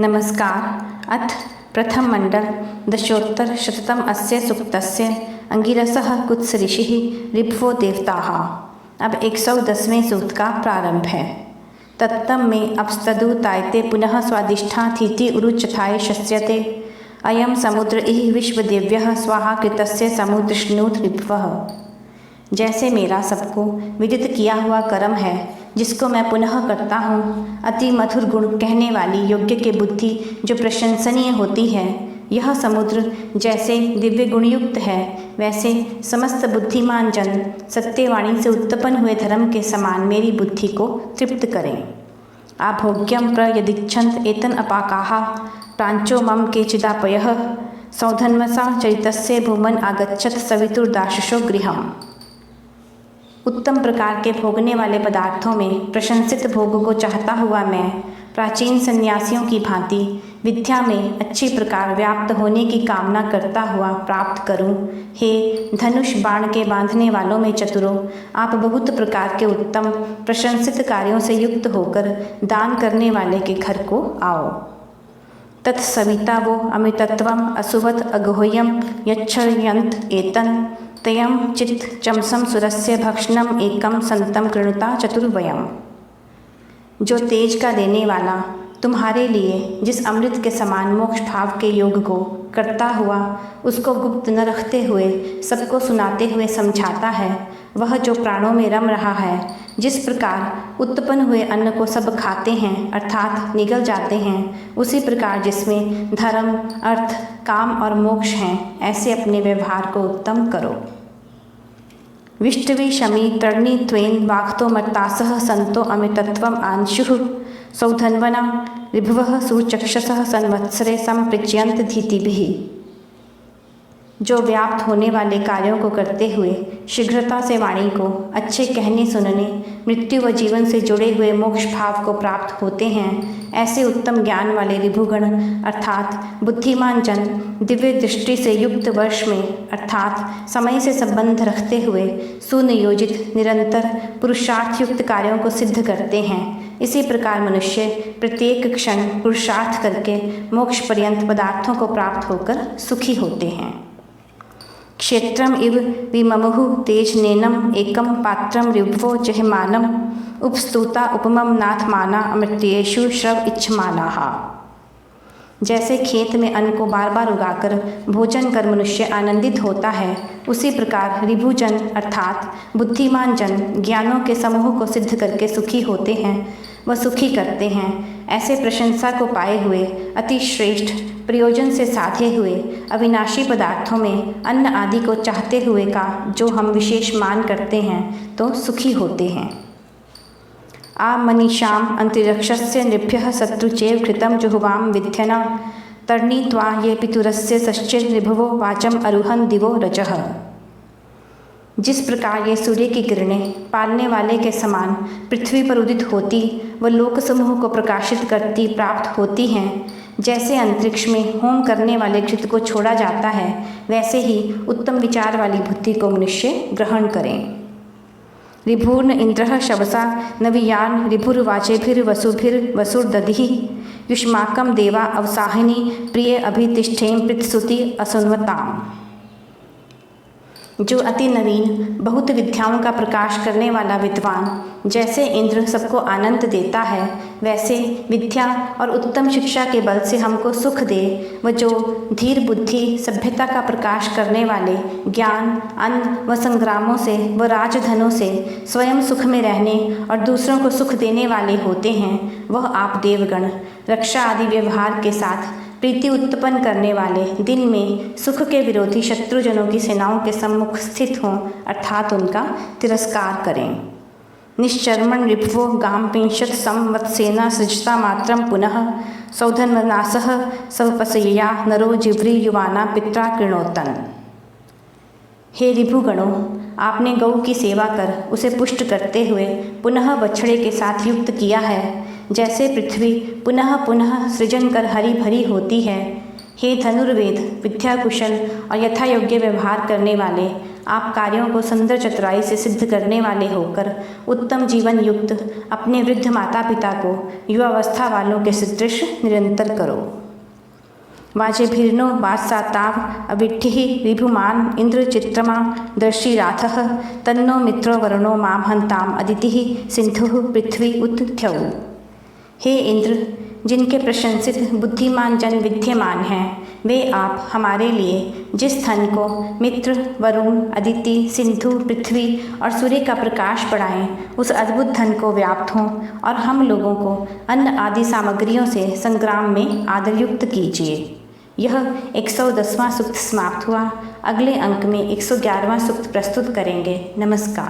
नमस्कार। अथ प्रथम मंडल दशोत्तर शततम अस्य सुक्तस्य अंगिरसः कुत्स ऋषिः ऋभवो देवताः। अब 110वें सूक्त का प्रारंभ है। तत्तम में अपस्तदु तायते पुनः स्वादिष्ठाथीति उरुचथाय शस्यते अयम समुद्र इह विश्वदेव्यः स्वाहा कृतस्य समुद्रश्नूत ऋभवः। जैसे मेरा सबको विदित किया हुआ कर्म है जिसको मैं पुनः करता हूँ, अति मधुर गुण कहने वाली योग्य के बुद्धि जो प्रशंसनीय होती है, यह समुद्र जैसे दिव्य गुणयुक्त है, वैसे समस्त बुद्धिमान जन सत्यवाणी से उत्पन्न हुए धर्म के समान मेरी बुद्धि को तृप्त करें। आभोग्यम प्रयदिच्छन्त एतन अपाकाः प्रांचो मम केचिदापयः सौधन्वसा चरितस्य भूमन आगच्छत सवितुर्दाशुषो गृहम्। उत्तम प्रकार के भोगने वाले पदार्थों में प्रशंसित भोग को चाहता हुआ मैं प्राचीन सन्यासियों की भांति विद्या में अच्छी प्रकार व्याप्त होने की कामना करता हुआ प्राप्त करूं। हे धनुष बाण के बांधने वालों में चतुरों, आप बहुत प्रकार के उत्तम प्रशंसित कार्यों से युक्त होकर दान करने वाले के घर को आओ। तत्सविता वो अमितत्वम असुवत अगोह्यम यच्छयन्त एतन तयम चित चमसम सुरस्य भक्षणम एकम संतम कृणुता चतुर्वयम। जो तेज का देने वाला तुम्हारे लिए जिस अमृत के समान मोक्ष भाव के योग को करता हुआ उसको गुप्त न रखते हुए सबको सुनाते हुए समझाता है, वह जो प्राणों में रम रहा है, जिस प्रकार उत्पन्न हुए अन्न को सब खाते हैं अर्थात निगल जाते हैं, उसी प्रकार जिसमें धर्म अर्थ काम और मोक्ष हैं, ऐसे अपने व्यवहार को उत्तम करो। विष्टवी शमी तर्णी त्वेन वाक्तो मर्तासः संतो अमितत्वम आंशुः सौधन्वना ऋभवः सुचक्षसः संवत्सरे संपृच्यन्त धीतिभिः। जो व्याप्त होने वाले कार्यों को करते हुए शीघ्रता से वाणी को अच्छे कहने सुनने मृत्यु व जीवन से जुड़े हुए मोक्ष भाव को प्राप्त होते हैं, ऐसे उत्तम ज्ञान वाले ऋभुगण अर्थात बुद्धिमान जन दिव्य दृष्टि से युक्त वर्ष में अर्थात समय से संबंध रखते हुए सुनियोजित निरंतर पुरुषार्थ युक्त कार्यों को सिद्ध करते हैं। इसी प्रकार मनुष्य प्रत्येक क्षण पुरुषार्थ करके मोक्ष पर्यंत पदार्थों को प्राप्त होकर सुखी होते हैं। क्षेत्रम इव विममुहु तेज नेनम एकम पात्रम ऋभवो जहमानम उपस्तुता उपमम नाथमाना अमृत्येषु श्रव इच्छमानाः। जैसे खेत में अन्न को बार बार उगाकर भोजन कर मनुष्य आनंदित होता है, उसी प्रकार ऋभुजन अर्थात बुद्धिमान जन ज्ञानों के समूह को सिद्ध करके सुखी होते हैं व सुखी करते हैं। ऐसे प्रशंसा को पाए हुए अति श्रेष्ठ प्रयोजन से साधे हुए अविनाशी पदार्थों में अन्न आदि को चाहते हुए का जो हम विशेष मान करते हैं तो सुखी होते हैं। आ मनीषाम अंतरिक्षस्य नृभ्यः शत्रुचेव कृतं जुहुवाम विध्यना तर्णी त्वा ये पितुरस्य सश्चिर ऋभवो वाचम अरुहन दिवो रजः। जिस प्रकार ये सूर्य की किरणें पालने वाले के समान पृथ्वी पर उदित होती व लोक समूह को प्रकाशित करती प्राप्त होती हैं, जैसे अंतरिक्ष में होम करने वाले घृत को छोड़ा जाता है, वैसे ही उत्तम विचार वाली बुद्धि को मनुष्य ग्रहण करें। ऋभुर्न इंद्रः शवसा नवीयान ऋभुर्वाचेभिर्वसुभिर्वसुर्दधिः युष्माकं देवा अवसाहिनी प्रिय अभितिष्ठेम पृथ्सुति असुन्वताम्। जो अति नवीन बहुत विद्याओं का प्रकाश करने वाला विद्वान जैसे इंद्र सबको आनंद देता है, वैसे विद्या और उत्तम शिक्षा के बल से हमको सुख दे, व जो धीर बुद्धि सभ्यता का प्रकाश करने वाले ज्ञान अन्न व संग्रामों से व राजधनों से स्वयं सुख में रहने और दूसरों को सुख देने वाले होते हैं, वह आप देवगण रक्षा आदि व्यवहार के साथ प्रीति उत्पन्न करने वाले दिन में सुख के विरोधी शत्रुजनों की सेनाओं के सम्मुख स्थित हों अर्थात उनका तिरस्कार करें। निश्चर्मण ऋभवो गामपिंशत संवत्सेना सृजता मात्रम पुनः सौधन्वनासः सवपसय्या नरो जिव्री युवाना पित्रा कृणोतन। हे ऋभुगणों, आपने गौ की सेवा कर उसे पुष्ट करते हुए पुनः बछड़े के साथ युक्त किया है, जैसे पृथ्वी पुनः पुनः सृजन कर हरी भरी होती है। हे धनुर्वेद, विद्या कुशल और यथा योग्य व्यवहार करने वाले, आप कार्यों को सुंदर चतुराई से सिद्ध करने वाले होकर उत्तम जीवन युक्त अपने वृद्ध माता पिता को युवावस्था वालों के सदृश निरंतर करो। वाजेभिर्नो वात्साताव अविट्ठिः रिभुमान इंद्र चित्रमा दर्शिराथः तन्नो मित्रो वरुणो मां हन्ताम अदितिः सिंधुः पृथ्वी उत थ्यौ। हे इंद्र, जिनके प्रशंसित बुद्धिमान जन विद्यमान हैं, वे आप हमारे लिए जिस धन को मित्र, वरुण, अदिति, सिंधु, पृथ्वी और सूर्य का प्रकाश बढ़ाएं, उस अद्भुत धन को व्याप्त हों और हम लोगों को अन्न आदि सामग्रियों से संग्राम में आदरयुक्त कीजिए। यह 110वां सूक्त समाप्त हुआ। अगले अंक में 111वां सूक्त प्रस्तुत करेंगे। नमस्कार।